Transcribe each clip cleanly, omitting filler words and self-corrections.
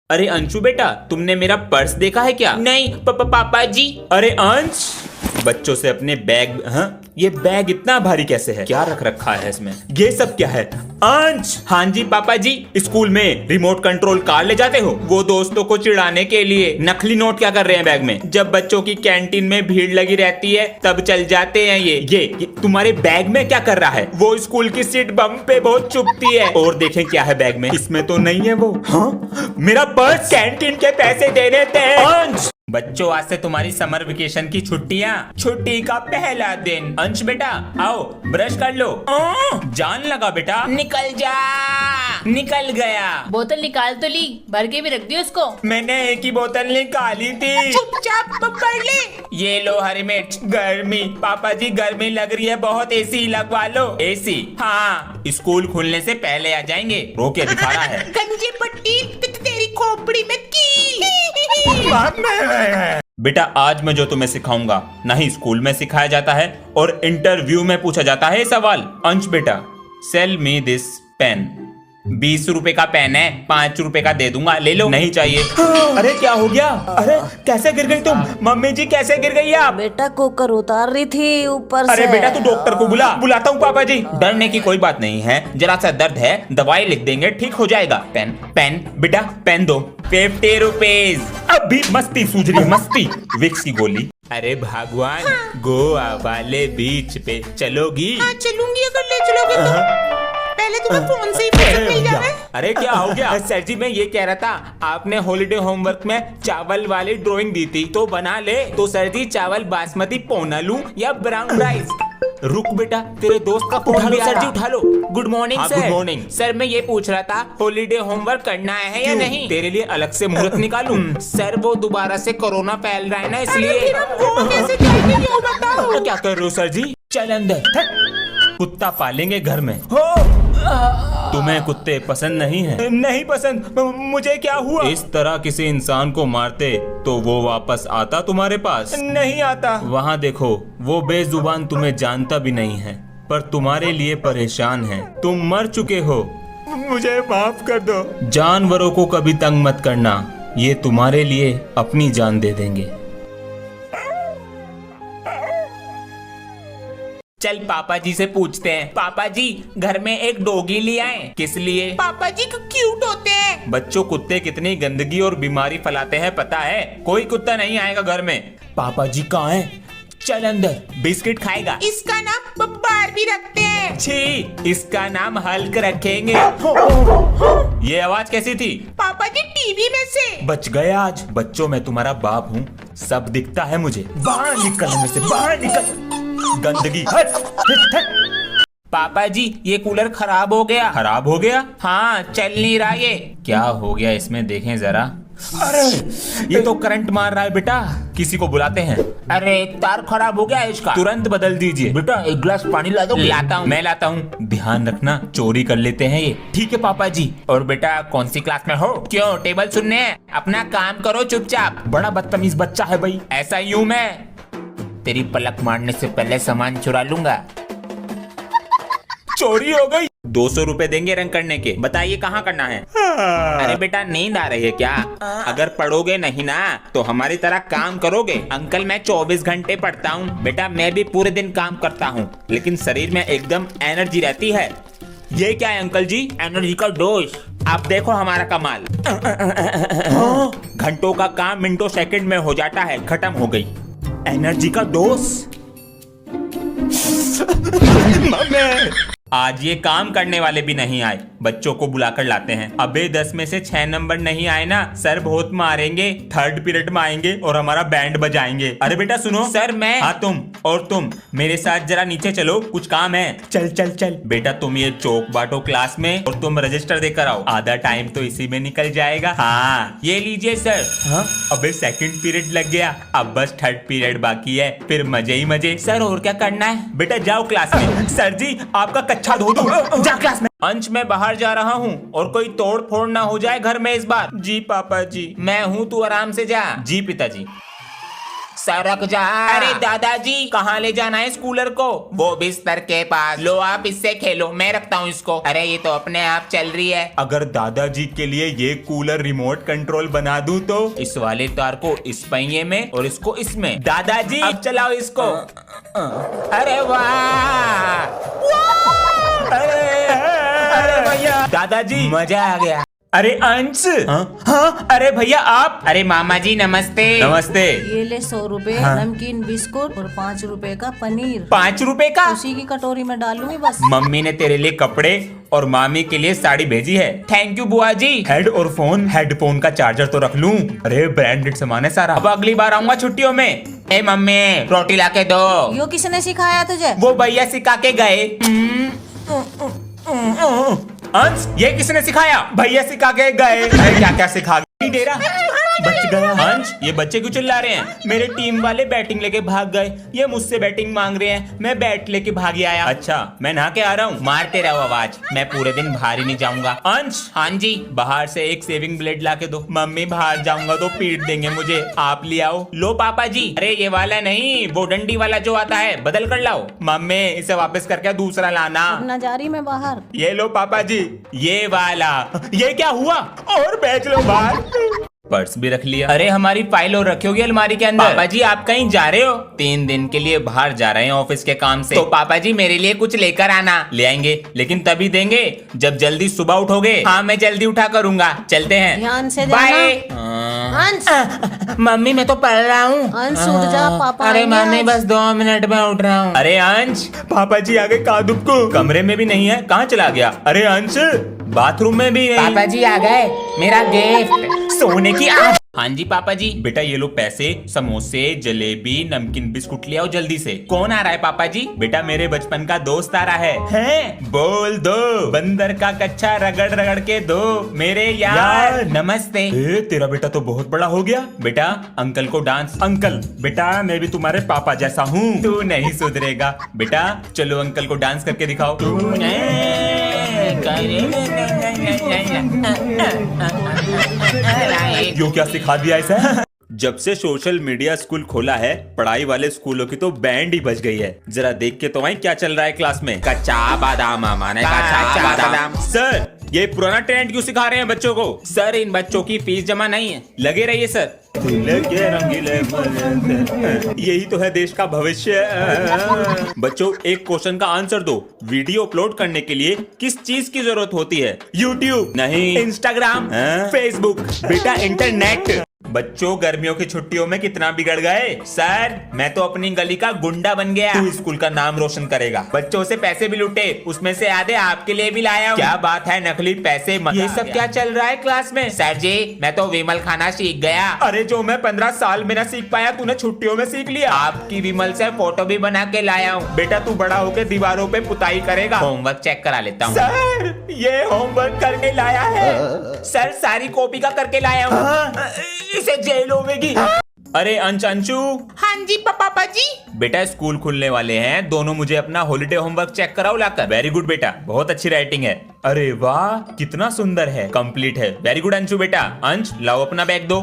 अरे अंशु बेटा, तुमने मेरा पर्स देखा है क्या? नहीं पापा जी। अरे अंश, बच्चों से अपने बैग, हाँ ये बैग इतना भारी कैसे है? क्या रख रखा है इसमें? ये सब क्या है? अंश। हाँ जी पापा जी। स्कूल में रिमोट कंट्रोल कार ले जाते हो? वो दोस्तों को चिढ़ाने के लिए। नकली नोट क्या कर रहे हैं बैग में? जब बच्चों की कैंटीन में भीड़ लगी रहती है तब चल जाते हैं ये तुम्हारे बैग में क्या कर रहा है? वो स्कूल की सीट बम पे बहुत चुभती है। और देखें क्या है बैग में? इसमें तो नहीं है वो। हाँ मेरा पर्स। कैंटीन के पैसे देने थे। अंश, बच्चों आज से तुम्हारी समर वेकेशन की छुट्टी का पहला दिन। अंश बेटा आओ, ब्रश कर लो। जान लगा बेटा। निकल जा। निकल गया। बोतल निकाल तो ली, भर के भी रख दी उसको। मैंने एक ही बोतल निकाली थी। चुपचाप पकड़ ले। ये लो हरी मिर्च। गर्मी पापा जी, गर्मी लग रही है बहुत, एसी लगवा लो। एसी? हाँ, स्कूल खुलने से पहले आ जाएंगे। रोके दिखा रहा है। गंजे पट्टी तेरी खोपड़ी में कील। बेटा आज मैं जो तुम्हें सिखाऊंगा नहीं स्कूल में सिखाया जाता है और इंटरव्यू में पूछा जाता है सवाल। अंश बेटा, सेल मी दिस पेन। 20 रुपए का पेन है, 5 रुपए का दे दूंगा, ले लो। नहीं चाहिए। अरे क्या हो गया? अरे कैसे गिर गई तुम? मम्मी जी कैसे गिर गई आप? बेटा कुकर उतार रही थी ऊपर से। अरे बेटा तू डॉक्टर को बुलाता हूँ पापा जी। डरने की कोई बात नहीं है, जरा सा दर्द है, दवाई लिख देंगे, ठीक हो जाएगा। पेन बेटा पेन दो। 50 रुपीज। अभी मस्ती सूझ रही, मस्ती। विक्स की गोली। अरे भगवान, गोवा वाले बीच पे चलोगी? हाँ चलूंगी, अगर ले चलोगे तो। पहले तुम्हें फोन से ही पैसे मिल जाए। अरे क्या हो गया? सर जी मैं ये कह रहा था, आपने हॉलिडे होमवर्क में चावल वाली ड्राइंग दी थी तो बना ले। तो सर जी चावल बासमती पौना लूं या ब्राउन राइस? रुक बेटा, तेरे दोस्त का फोन भी आ रहा। सर जी उठा लो। Good morning sir. Good morning sir. मैं ये पूछ रहा था हॉलिडे होमवर्क करना है या नहीं? तेरे लिए अलग से मुहूर्त निकालूं? सर वो दोबारा से कोरोना फैल रहा है ना, इसलिए। तो क्या कर रहे हो सर जी? चल अंदर। कुत्ता पालेंगे घर में। तुम्हें कुत्ते पसंद नहीं है? नहीं पसंद। मुझे क्या हुआ? इस तरह किसी इंसान को मारते तो वो वापस आता तुम्हारे पास? नहीं आता। वहाँ देखो, वो बेजुबान तुम्हें जानता भी नहीं है पर तुम्हारे लिए परेशान है। तुम मर चुके हो। मुझे माफ कर दो। जानवरों को कभी तंग मत करना, ये तुम्हारे लिए अपनी जान दे देंगे। चल पापा जी से पूछते हैं। पापा जी घर में एक डॉगी ले आए। किस लिए? पापा जी क्यूट होते हैं। बच्चों कुत्ते कितनी गंदगी और बीमारी फैलाते हैं पता है? कोई कुत्ता नहीं आएगा घर में। पापा जी कहाँ हैं? चल अंदर। बिस्किट खाएगा? इसका नाम बारबी रखते हैं। छी, इसका नाम हल्क रखेंगे। ये आवाज कैसी थी? पापा जी टीवी में से। बच गए आज। बच्चों मैं तुम्हारा बाप हूँ, सब दिखता है मुझे। बाहर निकल में से, बाहर निकल। गंदगी हट, हट, हट। पापा जी ये कूलर खराब हो गया। खराब हो गया? हाँ चल नहीं रहा ये। क्या हो गया इसमें, देखें जरा। अरे ये तो करंट मार रहा है बेटा, किसी को बुलाते हैं। अरे तार खराब हो गया है इसका, तुरंत बदल दीजिए। बेटा एक गिलास पानी ला दो। लाता हूँ, मैं लाता हूँ। ध्यान रखना चोरी कर लेते हैं ये। ठीक है पापा जी। और बेटा कौन सी क्लास में हो? क्यों टेबल सुनने हैं? अपना काम करो चुपचाप। बड़ा बदतमीज बच्चा है भाई। ऐसा यूं मैं तेरी पलक मारने से पहले सामान चुरा लूंगा। चोरी हो गई। 200 रुपए देंगे रंग करने के। बताइए कहाँ करना है? अरे बेटा नींद आ रही है क्या? अगर पढ़ोगे नहीं ना तो हमारी तरह काम करोगे? अंकल मैं 24 घंटे पढ़ता हूँ। बेटा मैं भी पूरे दिन काम करता हूँ लेकिन शरीर में एकदम एनर्जी रहती है। ये क्या है अंकल जी? एनर्जी का डोज। आप देखो हमारा कमाल। घंटों का काम मिनटों सेकंड में हो जाता है। खत्म हो गई एनर्जी का डोज। आज ये काम करने वाले भी नहीं आए, बच्चों को बुलाकर लाते हैं। अबे 10 में से 6 नंबर नहीं आए ना सर बहुत मारेंगे। थर्ड पीरियड में आएंगे और हमारा बैंड बजाएंगे। अरे बेटा सुनो। सर मैं। हाँ तुम, और तुम मेरे साथ जरा नीचे चलो, कुछ काम है। चल चल चल। बेटा तुम ये चौक बांटो क्लास में और तुम रजिस्टर देकर आओ। आधा टाइम तो इसी में निकल जाएगा। हाँ ये लीजिए सर। हाँ अबे सेकंड पीरियड लग गया, अब बस थर्ड पीरियड बाकी है, फिर मजे ही मजे। सर और क्या करना है? बेटा जाओ क्लास में। सर जी आपका कच्चा धो दूं। जा क्लास में। अंश मैं बाहर जा रहा हूँ और कोई तोड़ फोड़ ना हो जाए घर में इस बार। जी पापा जी। मैं हूँ, तू आराम से जा। जी पिताजी। सरक जा। अरे दादाजी कहाँ ले जाना है स्कूलर को? वो बिस्तर के पास। लो आप इससे खेलो, मैं रखता हूँ इसको। अरे ये तो अपने आप चल रही है। अगर दादाजी के लिए ये कूलर रिमोट कंट्रोल बना दूं तो इस वाले तार को इस पहिए में और इसको इसमें। दादाजी अब चलाओ इसको। अरे वाह, अरे भैया, दादाजी मजा आ गया। अरे अंश, हाँ अरे भैया आप। अरे मामा जी नमस्ते। नमस्ते। ये ले 100 रुपए नमकीन बिस्कुट और 5 रुपए का पनीर। 5 रुपए का? उसी की कटोरी में डालूंगी बस। मम्मी ने तेरे लिए कपड़े और मामी के लिए साड़ी भेजी है। थैंक यू बुआ जी। हेड और फोन, हेडफोन का चार्जर तो रख लूं। अरे ब्रांडेड सामान है सारा। अब अगली बार आऊंगा छुट्टियों में। ए मम्मी रोटी लाके दो। यो किसने सिखाया तुझे? वो भैया सिखा के गए। अंश ये किसने सिखाया? भैया सिखा के गए। अरे क्या क्या सिखा गए? डेरा बच गया। अंश ये बच्चे क्यों चिल्ला रहे हैं? मेरे टीम वाले बैटिंग लेके भाग गए। ये मुझसे बैटिंग मांग रहे हैं, मैं बैट लेके भागी आया। अच्छा मैं नहा के आ रहा हूँ। मारते रहो आवाज, मैं पूरे दिन बाहर ही नहीं जाऊंगा। अंश हाँ जी, बाहर से एक सेविंग ब्लेड ला के दो। मम्मी बाहर जाऊंगा तो पीट देंगे मुझे, आप ले आओ। लो पापा जी। अरे ये वाला नहीं, वो डंडी वाला जो आता है, बदल कर लाओ। मम्मी इसे वापस करके दूसरा लाना। ना जा रही मैं बाहर। ये लो पापा जी, ये वाला। ये क्या हुआ? और बेच लो बाहर। पर्स भी रख लिया। अरे हमारी फाइल और रखी होगी अलमारी के अंदर। पापा जी आप कहीं जा रहे हो? 3 दिन के लिए बाहर जा रहे हैं ऑफिस के काम से। तो पापा जी मेरे लिए कुछ लेकर आना। ले आएंगे, लेकिन तभी देंगे जब जल्दी सुबह उठोगे। हाँ मैं जल्दी उठा करूंगा। चलते हैं, ध्यान से बाय। अंश मम्मी मैं तो पढ़ रहा हूँ। अंश उठ जा, पापा अरे आएंगे मम्मी आज। बस 2 मिनट में उठ रहा हूँ। अरे अंश पापा जी आगे कादुब को कमरे में भी नहीं है, कहाँ चला गया? अरे अंश बाथरूम में भी नहीं। पापा जी आ गए, मेरा गिफ्ट सोने की आँख। हाँ जी पापा जी। बेटा ये लो पैसे, समोसे, जलेबी, नमकीन बिस्कुट ले आओ जल्दी से। कौन आ रहा है पापा जी? बेटा मेरे बचपन का दोस्त आ रहा है। हैं? बोल दो, बंदर का कच्चा रगड़ रगड़ के दो मेरे यार। नमस्ते। तेरा बेटा तो बहुत बड़ा हो गया। बेटा अंकल को डांस। अंकल बेटा मैं भी तुम्हारे पापा जैसा हूँ। तू नहीं सुधरेगा बेटा, चलो अंकल को डांस करके दिखाओ। यो क्या सिखा दिया ऐसा? जब से सोशल मीडिया स्कूल खोला है, पढ़ाई वाले स्कूलों की तो बैंड ही बज गई है। जरा देख के तो वहीं क्या चल रहा है क्लास में। कच्चा बादाम माने कच्चा बादाम। सर ये पुराना ट्रेंड क्यों सिखा रहे हैं बच्चों को? सर इन बच्चों की फीस जमा नहीं है। लगे रहिए सर। यही तो है देश का भविष्य। बच्चों एक क्वेश्चन का आंसर दो। वीडियो अपलोड करने के लिए किस चीज की जरूरत होती है? यूट्यूब नहीं, इंस्टाग्राम, फेसबुक। बेटा इंटरनेट। बच्चों गर्मियों की छुट्टियों में कितना बिगड़ गए। सर मैं तो अपनी गली का गुंडा बन गया। तू स्कूल का नाम रोशन करेगा। बच्चों से पैसे भी लूटे, उसमें से आधे आपके लिए भी लाया हूं। क्या बात है, नकली पैसे। ये सब क्या चल रहा है क्लास में? सर जी मैं तो विमल खाना सीख गया। अरे जो मैं 15 साल में ना सीख पाया, तूने छुट्टियों में सीख लिया। आपकी विमल से फोटो भी बना के लाया हूँ। बेटा तू बड़ा होकर दीवारों पे पुताई करेगा। होमवर्क चेक करा लेता हूँ। सर ये होमवर्क करके लाया है। सर सारी कॉपी का करके लाया हूँ। इसे जेल होगी। अरे अंशु। हाँ जी पापा जी। बेटा स्कूल खुलने वाले हैं, दोनों मुझे अपना हॉलिडे होमवर्क चेक कराओ लाकर। वेरी गुड बेटा, बहुत अच्छी राइटिंग है। अरे वाह कितना सुंदर है, कंप्लीट है। वेरी गुड अंशु बेटा। अंश लाओ अपना बैग दो।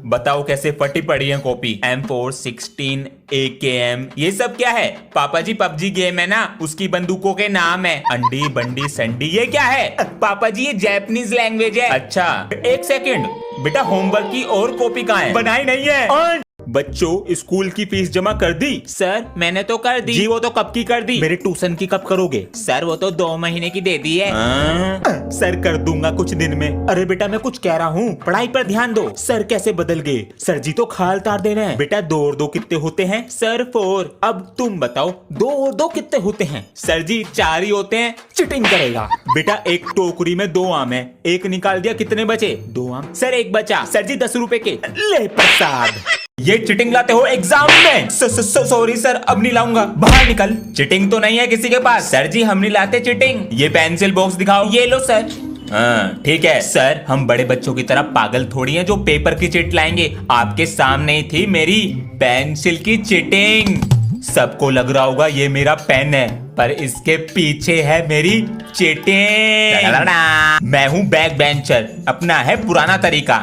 बताओ कैसे फटी पड़ी है कॉपी। M4 16 AKM ये सब क्या है? पापा जी पबजी गेम है ना, उसकी बंदूकों के नाम है। अंडी बंडी संडी। ये क्या है? पापा जी ये जापानीज लैंग्वेज है। अच्छा एक सेकंड बेटा, होमवर्क की और कॉपी कहाँ है? बनाई नहीं है। बच्चों स्कूल की फीस जमा कर दी? सर मैंने तो कर दी। जी वो तो कब की कर दी? मेरे ट्यूशन की कब करोगे? सर वो तो 2 महीने की दे दी है। सर कर दूंगा कुछ दिन में। अरे बेटा मैं कुछ कह रहा हूँ, पढ़ाई पर ध्यान दो। सर कैसे बदल गए? सर जी तो खाल तार दे रहे हैं। बेटा 2 और 2 कितने होते हैं? सर 4। अब तुम बताओ 2 और 2 कितने होते हैं? सर जी 4 ही होते हैं। चिटिंग करेगा बेटा। एक टोकरी में 2 आम है, एक निकाल दिया, कितने बचे? 2 आम। सर एक बचा। सर जी 10 रुपए के। ले प्रसाद। ये चिटिंग लाते हो एग्जाम में? सॉरी सर अब नहीं लाऊंगा। बाहर निकल। चिटिंग तो नहीं है किसी के पास। सर जी हम नहीं लाते चिटिंग। ये पेंसिल बॉक्स दिखाओ। ये लो सर। हाँ ठीक है सर, हम बड़े बच्चों की तरह पागल थोड़ी हैं जो पेपर की चिट लाएंगे। आपके सामने ही थी मेरी पेंसिल की चिटिंग। सबको लग रहा होगा ये मेरा पेन है, पर इसके पीछे है मेरी चिटिंग। मैं हूँ बैक बेंचर, अपना है पुराना तरीका।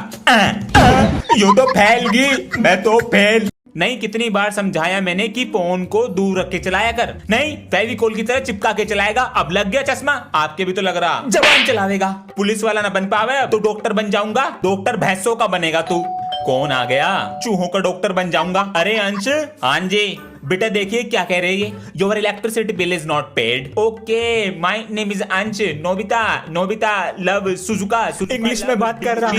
यो तो फैल गई, मैं तो फेल। नहीं, कितनी बार समझाया मैंने कि फोन को दूर रख के चलाया कर। नहीं, फेविकोल की तरह चिपका के चलाएगा। अब लग गया चश्मा। आपके भी तो लग रहा। जबान चलावेगा। पुलिस वाला ना बन पावे तो डॉक्टर बन जाऊंगा। डॉक्टर भैंसों का बनेगा तू। कौन आ गया? चूहों का डॉक्टर बन जाऊंगा। अरे अंश। हाँ जी बेटा, देखिए क्या कह रही है। Your electricity bill is not paid. Okay, my name is Ansh. Nobita, Nobita love Suzuka. English में बात कर रहा हूँ।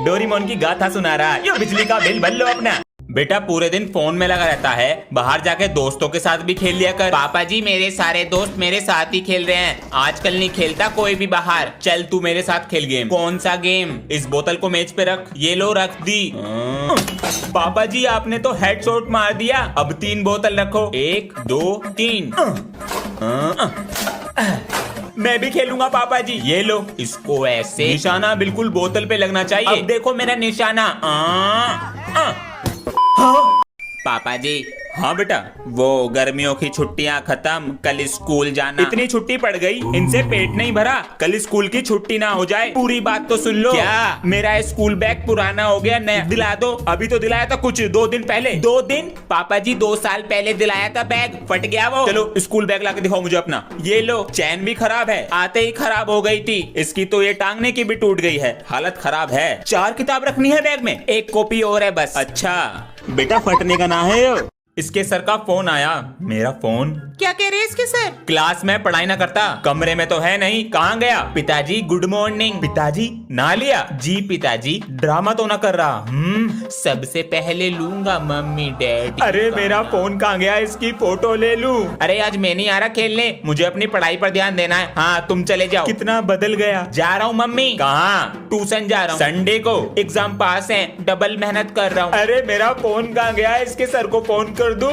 डोरेमोन की गाथा सुना रहा। ये बिजली का बिल भर लो अपना। बेटा पूरे दिन फोन में लगा रहता है, बाहर जाके दोस्तों के साथ भी खेल लिया कर। पापा जी मेरे सारे दोस्त मेरे साथ ही खेल रहे हैं, आजकल नहीं खेलता कोई भी बाहर। चल तू मेरे साथ खेल गेम। कौन सा गेम? इस बोतल को मेज पे रख। ये लो रख दी। पापा जी आपने तो हेडशॉट मार दिया। अब 3 बोतल रखो। 1 2 3। मैं भी खेलूंगा पापा जी। ये लो, इसको ऐसे निशाना बिल्कुल बोतल पे लगना चाहिए। अब देखो मेरा निशाना। पापा जी। हाँ बेटा। वो गर्मियों की छुट्टियां खत्म, कल स्कूल जाना। इतनी छुट्टी पड़ गई, इनसे पेट नहीं भरा। कल स्कूल की छुट्टी ना हो जाए। पूरी बात तो सुन लो। क्या? मेरा स्कूल बैग पुराना हो गया, नया दिला दो। अभी तो दिलाया था कुछ 2 दिन पहले। 2 दिन? पापा जी 2 साल पहले दिलाया था बैग, फट गया वो। चलो स्कूल बैग लाके दिखाओ मुझे अपना। ये लो, चैन भी खराब है, आते ही खराब हो गई थी। इसकी तो ये टांगने की भी टूट गई है, हालत खराब है। 4 किताब रखनी है बैग में, 1 कॉपी और है बस। अच्छा बेटा, फटने का ना है। इसके सर का फोन आया। मेरा फोन? क्या कह रहे हैं इसके सर? क्लास में पढ़ाई ना करता, कमरे में तो है नहीं, कहाँ गया? पिताजी गुड मॉर्निंग। पिताजी ना लिया? जी पिताजी। ड्रामा तो ना कर रहा। सबसे पहले लूंगा मम्मी डैडी। अरे मेरा फोन कहाँ गया? इसकी फोटो ले लूं। अरे आज मैं नहीं आ रहा खेलने, मुझे अपनी पढ़ाई पर ध्यान देना है। हाँ तुम चले जाओ। कितना बदल गया। जा रहा हूँ मम्मी। कहाँ? ट्यूशन जा रहा हूँ। संडे को एग्जाम पास है, डबल मेहनत कर रहा हूँ। अरे मेरा फोन कहाँ गया? इसके सर को फोन कर दूं।